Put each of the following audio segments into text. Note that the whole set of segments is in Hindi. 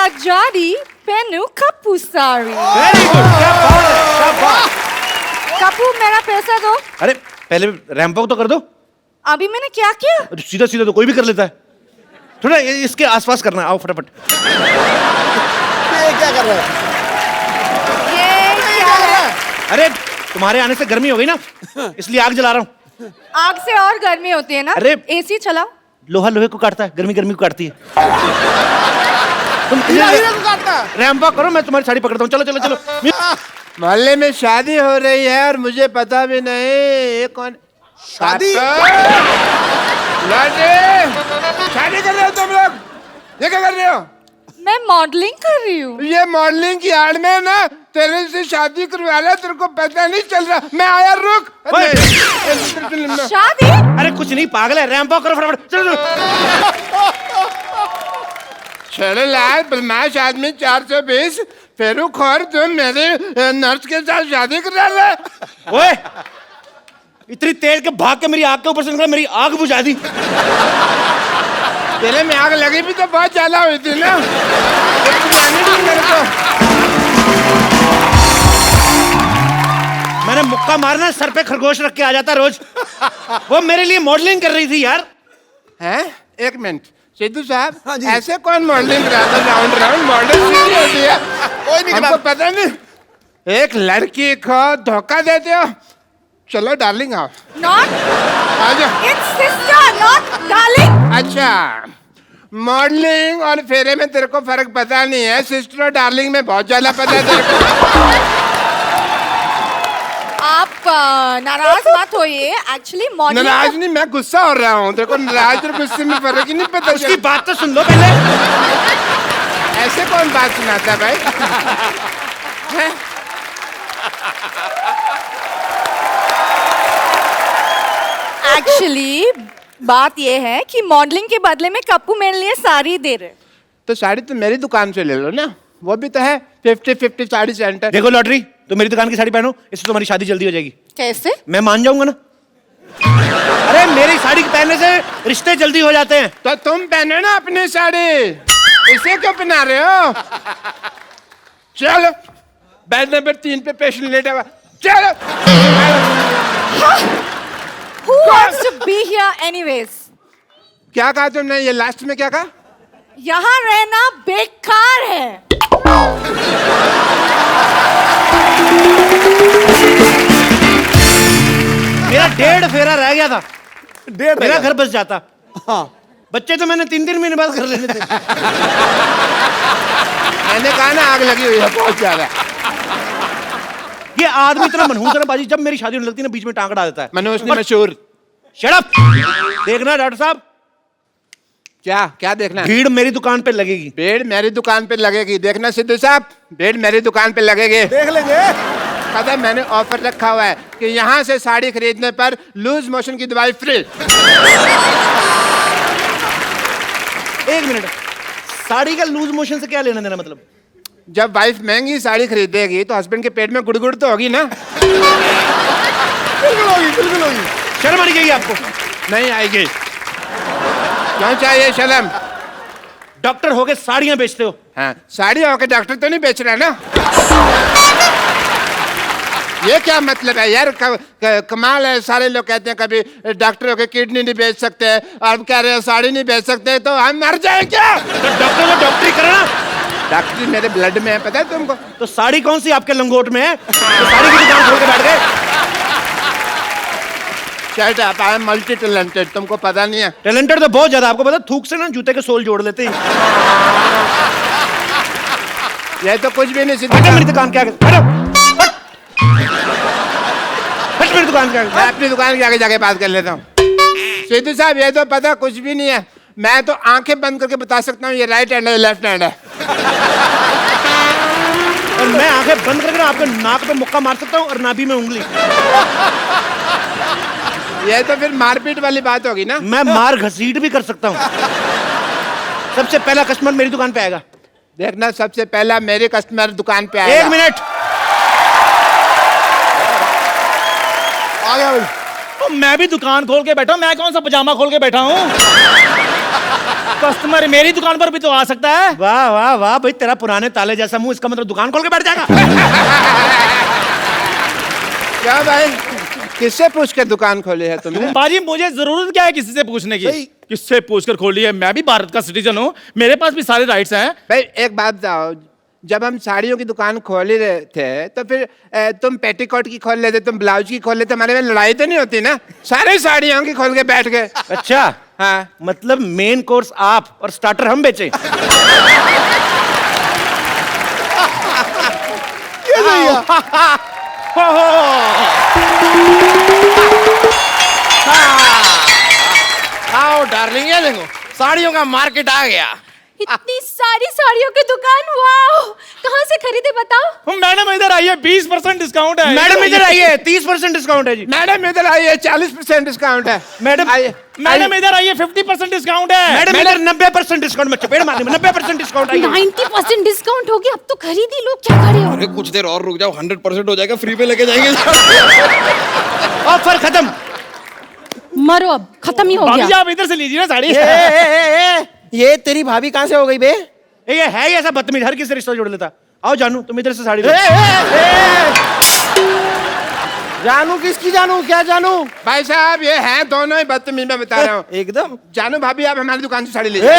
आजादी पहनू कप्पू साड़ी। वेरी गुड, शाबाश। कप्पू मेरा पैसा दो। अरे पहले रैंप वॉक तो कर दो। अभी मैंने क्या किया? सीधा सीधा तो कोई भी कर लेता है, थोड़ा इसके आसपास करना। आओ फटाफट। ये क्या कर रहा है? ये क्या है? अरे तुम्हारे आने से गर्मी हो गई ना, इसलिए आग जला रहा हूँ। आग से और गर्मी होती है ना। अरे एसी चलाओ। लोहा लोहे को काटता है, गर्मी गर्मी को काटती है। तुम रैंप वॉक करो, मैं तुम्हारी साड़ी पकड़ता हूँ। चलो चलो चलो। मोहल्ले में शादी हो रही है और मुझे पता भी नहीं ये कौन शादी? शादी कर रहे हो तुम लोग? ये क्या कर रहे हो? मैं मॉडलिंग कर रही हूँ। ये मॉडलिंग की आड़ में ना तेरे से शादी करवा लिया, तेरे को पता नहीं चल रहा। मैं आया, रुक। शादी? अरे कुछ नहीं, पागल है। रैंप वॉक करो फटाफट। चलो चलो लाल बदमाश आदमी 420 फेरू खोर, तुम मेरे नर्स के साथ शादी कर रहा है। ओए, इतनी तेज के भाग के मेरी आग के ऊपर से निकला, मेरी आग बुझा दी। तेरे में आग लगी भी तो बहुत ज्यादा हुई थी ना। मेरे को मैंने मुक्का मारना, सर पे खरगोश रख के आ जाता रोज। वो मेरे लिए मॉडलिंग कर रही थी यार। हैं? एक मिनट सिद्धू साहब, हाँ जी। ऐसे कौन मॉडलिंग कराता? राउंड राउंड मॉडल सीधी होती है। कोई नहीं हमको पता नहीं। एक लड़की को धोखा देते हो। चलो डार्लिंग आओ। Not. आ जाओ। It's sister, not darling. अच्छा, मॉडलिंग और फेरे में तेरे को फर्क पता नहीं है। सिस्टर और डार्लिंग में बहुत ज्यादा पता है तेरे को। आप नाराज मत होइए। एक्चुअली मॉडलिंग नाराज नहीं, मैं गुस्सा हो रहा हूँ। तेरे को नाराज और गुस्से में फर्क ही नहीं पता। उसकी बात तो सुन लो पहले। ऐसे कौन बात सुनाता है भाई? हैं? एक्चुअली बात ये है कि मॉडलिंग के बदले में कप्पू मेरे लिए साड़ी दे रहे। तो साड़ी तो मेरी दुकान से ले लो ना, वो भी तो है 50-50 साड़ी सेंटर। देखो लॉटरी, तो मेरी दुकान की साड़ी पहनो, इससे तुम्हारी शादी जल्दी हो जाएगी। कैसे? मैं मान जाऊंगा ना। अरे मेरी साड़ी पहनने से रिश्ते जल्दी हो जाते हैं। तो तुम पहने ना अपनी साड़ी, इसे क्यों पहना रहे हो? चलो बेड नंबर 3 पे पेशेंट लेटा हुआ। चलो। Who wants to be here anyways? क्या कहा तुमने? ये लास्ट में क्या कहा? यहाँ रहना बेकार है। मेरा 1.5 फेरा रह गया था, 1.5 मेरा घर बस जाता। हाँ, बच्चे तो मैंने 3-3 महीने बाद कर लेने थे। मैंने कहा ना आग लगी हुई है बहुत ज्यादा। ये आदमी इतना मनहूस है ना बाजी, जब मेरी शादी होने लगती है ना बीच में टांग अड़ा देता है। मनोज ने मशहूर। Shut up. देखना डॉक्टर साहब, क्या क्या देखना है? भीड़ मेरी दुकान पे लगेगी। भीड़ मेरी दुकान पे लगेगी। देखना सिद्धू साहब, भीड़ मेरी दुकान पे लगेगी। देख लेंगे। पता है मैंने ऑफर रखा हुआ है कि यहाँ से साड़ी खरीदने पर लूज मोशन की दवाई फ्री। एक मिनट, साड़ी का लूज मोशन से क्या लेना देना? मतलब जब वाइफ महंगी साड़ी खरीदेगी तो हस्बैंड के पेट में गुड़गुड़ तो होगी ना। बिल्कुल होगी, बिल्कुल होगी। शर्म आनी चाहिए आपको। नहीं आएगी। क्यों चाहिए शर्म? डॉक्टर होके साड़ियां बेचते हो। हाँ, साड़ी होके डॉक्टर तो नहीं बेच रहा ना। ये क्या मतलब है यार? कमाल है। सारे लोग कहते हैं कभी डॉक्टर होके किडनी नहीं बेच सकते, और कह रहे हैं साड़ी नहीं बेच सकते, तो हम मर जाए क्या? तो डॉक्टर को डॉक्टरी करना। डॉक्टरी मेरे ब्लड में है, पता है तुमको? तो साड़ी कौन सी आपके लंगोट में है? तो साड़ी की दुकान खोल के बैठ गए। Shut up, I am multi talented, तुमको पता नहीं है। टैलेंटेड तो बहुत ज्यादा। आपको पता, थूक से ना जूते के सोल जोड़ लेते हैं। ये तो कुछ भी नहीं। हटो मेरी दुकान के आगे, हटो। हट मेरी दुकान के आगे। मैं अपनी दुकान के आगे जाके बात कर लेता हूँ। सिद्धू साहब, ये तो पता कुछ भी नहीं है। मैं तो आंखें बंद करके बता सकता हूँ ये राइट हैंड है, लेफ्ट हैंड है। और मैं आंखें बंद करके आपके नाक पे मुक्का मार सकता हूँ और नाभि में उंगली। ये तो फिर मारपीट वाली बात होगी ना। मैं मार घसीट भी कर सकता हूँ। सबसे पहला कस्टमर मेरी दुकान पे आएगा। देखना, सबसे पहला मेरे कस्टमर दुकान पे आएगा। 1 मिनट। आ गया भाई। तो मैं भी दुकान खोल के बैठा हूँ। मैं कौन सा पजामा खोल के बैठा हूँ? कस्टमर मेरी दुकान पर भी तो आ सकता है। वाह वाह वाह भाई, तेरा पुराने ताले जैसा मुंह, इसका मतलब दुकान खोल के बैठ जाएगा। क्या भाई, किससे पूछ कर दुकान खोली है तुमने? बाजी मुझे जरूरत क्या है किसी से पूछने की? किससे पूछकर खोली है? मैं भी भारत का सिटीजन हूँ, मेरे पास भी सारे राइट्स हैं। भाई एक बात बताओ, जब हम साड़ियों की दुकान खोल रहे थे तो फिर तुम पेटीकोट की खोल लेते, तुम ब्लाउज की खोल लेते, हमारे में लड़ाई तो नहीं होती ना? सारे साड़ियों की खोल के बैठ गए। अच्छा, हाँ, मतलब मेन कोर्स आप और स्टार्टर हम बेचे। ये सही है। आओ डार्लिंग, ये देखो साड़ियों का मार्केट आ गया। इतनी सारी साड़ियों की दुकान, वाह! कहाँ से खरीदे बताओ? मैडम इधर आइए, 20% डिस्काउंट है। मैडम इधर आइए, 30% डिस्काउंट है जी। मैडम इधर आइए, 40% डिस्काउंट है। मैडम आइए, मैडम इधर आइए, 50% डिस्काउंट है। मैडम इधर 90% डिस्काउंट में चपेट मारने में 90% डिस्काउंट आइए। 90% डिस्काउंट हो गया, अब तो खरीद ही लो, क्या खड़े हो? अरे कुछ देर और रुक जाओ, 100% हो जाएगा, फ्री पे लेके जाएंगे। ऑफर खत्म। मरो, अब खत्म ही हो भाभी जी गया। आप इधर से लीजिए ना साड़ी। ये तेरी भाभी कहाँ से हो गई बे? ये है ही ऐसा बदतमीज, हर किसी से रिश्ता जोड़ लेता। आओ जानू, तुम इधर से साड़ी लो। जानू किसकी जानू, क्या जानू? भाई साहब ये हैं दोनों ही बदतमीज, मैं बता रहा हूँ एकदम। जानू भाभी, आप हमारी दुकान से साड़ी लीजिए।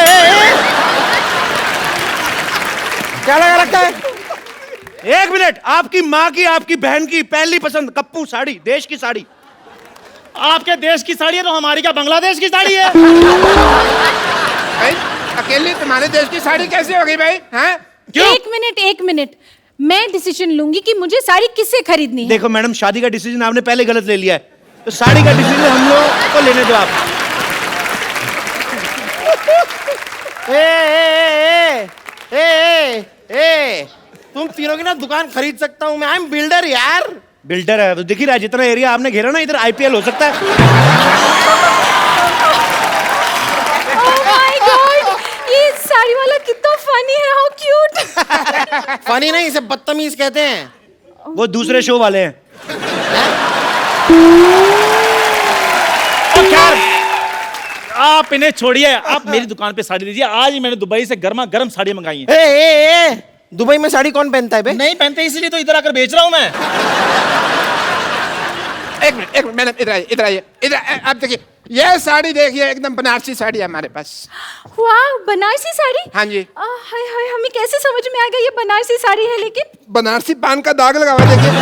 क्या लगा रखा है? एक मिनट, आपकी माँ की, आपकी बहन की पहली पसंद कप्पू साड़ी, देश की साड़ी। आपके देश की साड़ी है तो हमारी क्या बांग्लादेश की साड़ी है? भाई अकेले तुम्हारे देश की साड़ी कैसे हो गई भाई? हैं? एक मिनट, मैं डिसीजन लूंगी कि मुझे साड़ी किससे खरीदनी है। देखो मैडम, शादी का डिसीजन आपने पहले गलत ले लिया है, तो साड़ी का डिसीजन हम लोग को लेने दो आप। तुम तीनों की ना दुकान खरीद सकता हूँ मैं। आई एम बिल्डर यार। बिल्डर है तो दिख ही रहा है, जितना एरिया आपने घेरा ना, इधर आईपीएल हो सकता है। Oh my God! ये साड़ी वाला कितना फनी है, हाउ क्यूट। फनी नहीं, इसे बदतमीज कहते हैं। वो दूसरे शो वाले हैं। खैर आप इन्हें छोड़िए, आप मेरी दुकान पे साड़ी लीजिए। आज ही मैंने दुबई से गर्मा गर्म साड़ी मंगाई है। ए, दुबई में साड़ी कौन पहनता है बे? नहीं पहनते इसीलिए तो इधर आकर बेच रहा हूँ मैं। एक मिनट मैडम, इधर आइए, आप देखिए, ये साड़ी देखिए, एकदम बनारसी साड़ी है हमारे पास। वाह, बनारसी साड़ी। हाँ जी। हाय हाय, हमें कैसे समझ में आ गया ये बनारसी साड़ी है? लेकिन बनारसी पान का दाग लगा हुआ है, देखिए।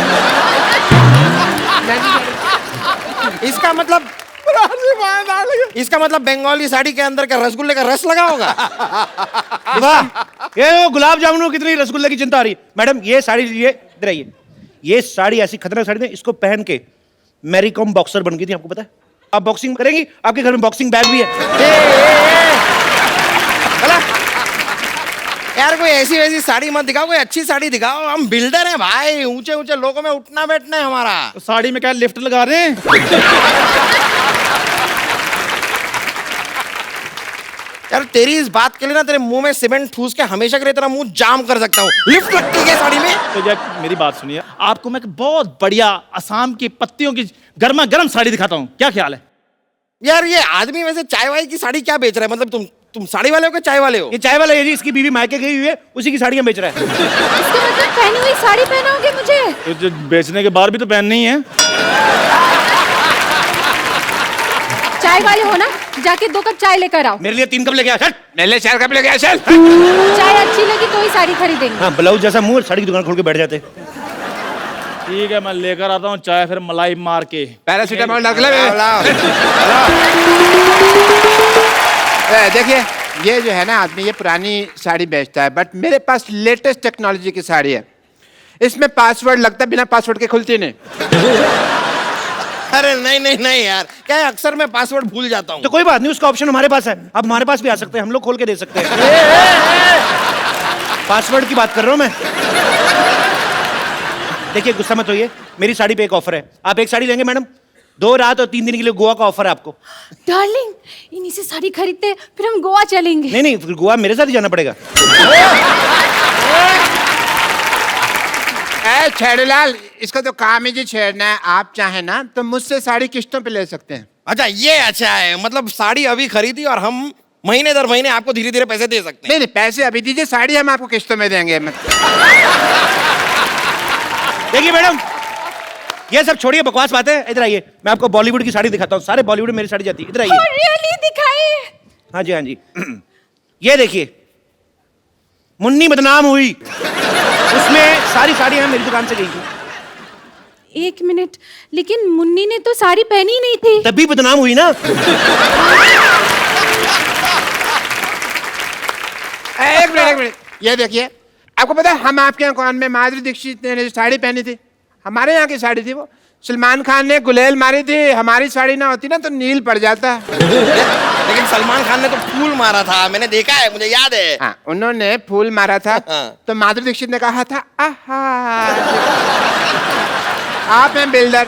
इसका मतलब बंगाली साड़ी के अंदर का रसगुल्ले का रस लगा होगा। वाह, ये वो गुलाब जामुन को कितनी रसगुल्ले की चिंता आ रही। मैडम ये साड़ी लीजिए, इधर आइए। ये साड़ी ऐसी खतरनाक साड़ी है, इसको पहन के मैरी कॉम बॉक्सर बन गई थी, आपको पता है? आप बॉक्सिंग करेंगी, आपके घर में बॉक्सिंग बैग भी है। यार कोई ऐसी वैसी साड़ी मत दिखाओ, कोई अच्छी साड़ी दिखाओ। हम बिल्डर हैं भाई, ऊंचे ऊंचे लोगों में उठना बैठना है हमारा। तो साड़ी में क्या लिफ्ट लगा रहे हैं? यार तेरी इस बात के लिए ना तेरे मुंह में सीमेंट ठूस के हमेशा के लिए तेरा मुंह जाम कर सकता हूँ। लिफ्ट लगती है साड़ी में? तो जब मेरी बात सुनिए, आपको मैं एक बहुत बढ़िया असम की पत्तियों की गर्मा गर्म साड़ी दिखाता हूँ, क्या ख्याल है? यार ये आदमी वैसे चाय वाय की साड़ी क्या बेच रहा है? मतलब तुम साड़ी वाले हो कि चाय वाले हो? ये चाय वाला है जी, इसकी बीवी मायके गई हुई है, उसी की साड़ियां बेच रहा है। इसका मतलब पहनी हुई साड़ी पहनाओगे मुझे? तो जो बेचने के बाद भी तो पहननी है। चाय वाले हो ना, जाके 2 कप चाय लेकर आओ। मेरे लिए 3 कप लेके आ, चल। मेरे लिए 4 कप लेके आ, चल। चाय अच्छी लगी तो ही साड़ी खरीदेंगे। हाँ, ब्लाउज जैसा मुंह, साड़ी की दुकान खोल के बैठ जाते। ठीक है, मैं लेकर आता हूँ चाय, फिर मलाई मार के। पैरासीटामोल डाल के ले। देखिए, ये जो है ना आदमी, ये पुरानी साड़ी बेचता है, बट मेरे पास लेटेस्ट टेक्नोलॉजी की साड़ी है। इसमें पासवर्ड लगता है, बिना पासवर्ड के खुलती नहीं। अरे नहीं यार, क्या है, अक्सर मैं पासवर्ड भूल जाता हूँ। तो कोई बात नहीं, उसका ऑप्शन हमारे पास है। आप हमारे पास भी आ सकते हैं, हम लोग खोल के दे सकते हैं। पासवर्ड की बात कर रहा हूँ मैं। देखिए गुस्सा मत होइए, मेरी साड़ी पे एक ऑफर है। आप एक साड़ी लेंगे मैडम, 2 रात और 3 दिन के लिए गोवा का ऑफर है आपको। डार्लिंग, इन्हीं से साड़ी खरीदते फिर हम गोवा चलेंगे। नहीं, फिर गोवा मेरे साथ ही जाना पड़ेगा। छेड़ूलाल, इसका तो काम ही जी छेड़ना है। आप चाहे ना तो मुझसे साड़ी किस्तों पे ले सकते हैं। अच्छा, ये अच्छा है, मतलब साड़ी अभी खरीदी और हम महीने दर महीने आपको धीरे धीरे पैसे दे सकते हैं। नहीं नहीं, पैसे अभी दीजिए, साड़ी हम आपको किस्तों में देंगे। देखिए मैडम, ये सब छोड़िए, बकवास बातें। इधर आइए, मैं आपको बॉलीवुड की साड़ी दिखाता हूँ। सारे बॉलीवुड में मेरी साड़ी जाती है। इधर आइए। Oh, really? दिखाइए। हाँ जी, हाँ जी। ये देखिए, मुन्नी बदनाम हुई, उसमें सारी साड़ियां मेरी दुकान से गई थी। एक मिनट, लेकिन मुन्नी ने तो साड़ी पहनी ही नहीं थी। तभी बदनाम हुई ना। एक मिनट, ये देखिए, आपको पता है हम आपके यहाँ कौन में माधुरी दीक्षित ने जो साड़ी पहनी थी, हमारे यहाँ की साड़ी थी वो। सलमान खान ने गुलेल मारी थी, हमारी साड़ी ना होती ना तो नील पड़ जाता। लेकिन सलमान खान ने तो फूल मारा था, मैंने देखा है, मुझे याद है। हाँ, उन्होंने फूल मारा था तो माधुरी दीक्षित ने कहा था आहा। आप हैं बिल्डर,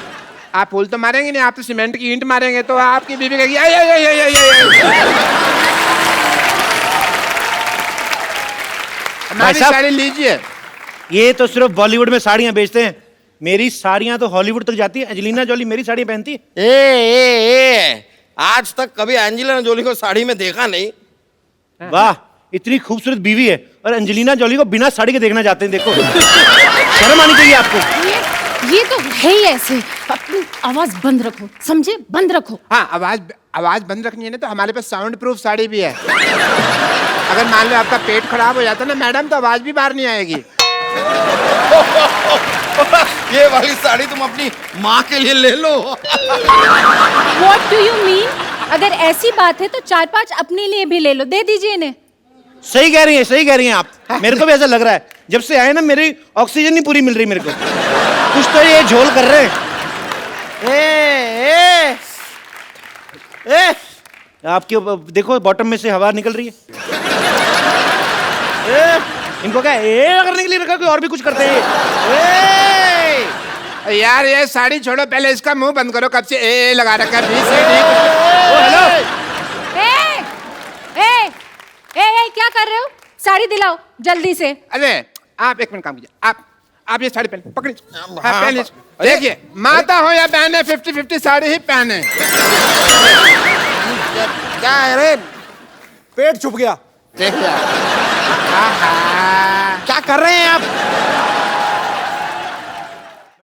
आप फूल तो मारेंगे नहीं, आप तो सीमेंट की ईंट मारेंगे, तो आपकी बीवी कहेगी आई आई आई आई आई। हमारी साहब, साड़ी लीजिए। ये तो सिर्फ बॉलीवुड में साड़ियां बेचते हैं, मेरी साड़ियां तो हॉलीवुड तक जाती है। एंजेलिना जोली मेरी साड़ियां पहनती है। ए, आज तक कभी एंजेलिना जोली को साड़ी में देखा नहीं। वाह, इतनी खूबसूरत बीवी है और एंजेलिना जोली को बिना साड़ी के देखना चाहते हैं। देखो, शर्म आनी चाहिए आपको। ये तो है ही ऐसे। अपनी आवाज बंद रखो, समझे? बंद रखो। हाँ, आवाज बंद रखनी है ना, तो हमारे पास साउंड प्रूफ साड़ी भी है। अगर मान लो आपका पेट खराब हो जाता ना मैडम, तो आवाज भी बाहर नहीं आएगी। ये वाली साड़ी तुम अपनी माँ के लिए ले लो। What do you mean? अगर ऐसी बात है तो 4-5 अपने लिए भी ले लो, दे दीजिए इन्हें। सही कह रही हैं, सही कह रही हैं आप। मेरे को भी ऐसा लग रहा है, जब से आए ना मेरी ऑक्सीजन नहीं पूरी मिल रही मेरे को। कुछ तो ये झोल कर रहे हैं। आपके देखो बॉटम में से हवा निकल रही है। इनको क्या करने के लिए रखा, कोई और भी कुछ करते हैं। यार ये साड़ी छोड़ो, पहले इसका मुंह बंद करो। कब से ए लगा रखा है। हेलो, ए, क्या कर रहे हो? साड़ी दिलाओ जल्दी से। अरे आप एक मिनट काम कीजिए, आप ये साड़ी पहने, पकड़िए। हाँ, हाँ, पहन लीजिए। देखिए, माता हो या बहने, 50-50 साड़ी ही पहने। क्या है रे? पेट छुप गया। देखिए, क्या कर रहे हैं आप?